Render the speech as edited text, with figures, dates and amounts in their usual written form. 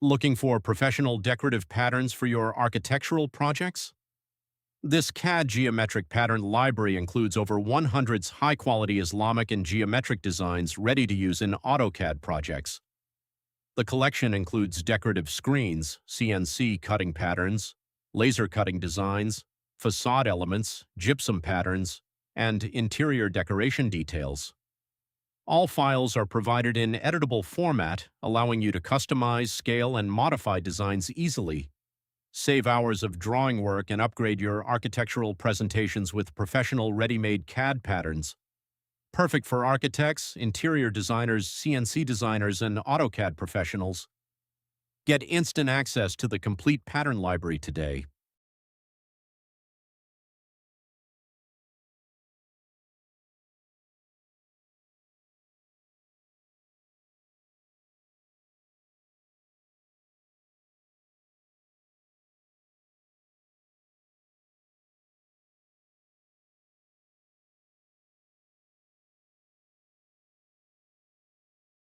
Looking for professional decorative patterns for your architectural projects? This CAD geometric pattern library includes over 100 high-quality Islamic and geometric designs ready to use in AutoCAD projects. The collection includes decorative screens, CNC cutting patterns, laser cutting designs, facade elements, gypsum patterns, and interior decoration details. All files are provided in editable format, allowing you to customize, scale, and modify designs easily. Save hours of drawing work and upgrade your architectural presentations with professional ready-made CAD patterns. Perfect for architects, interior designers, CNC designers, and AutoCAD professionals. Get instant access to the complete pattern library today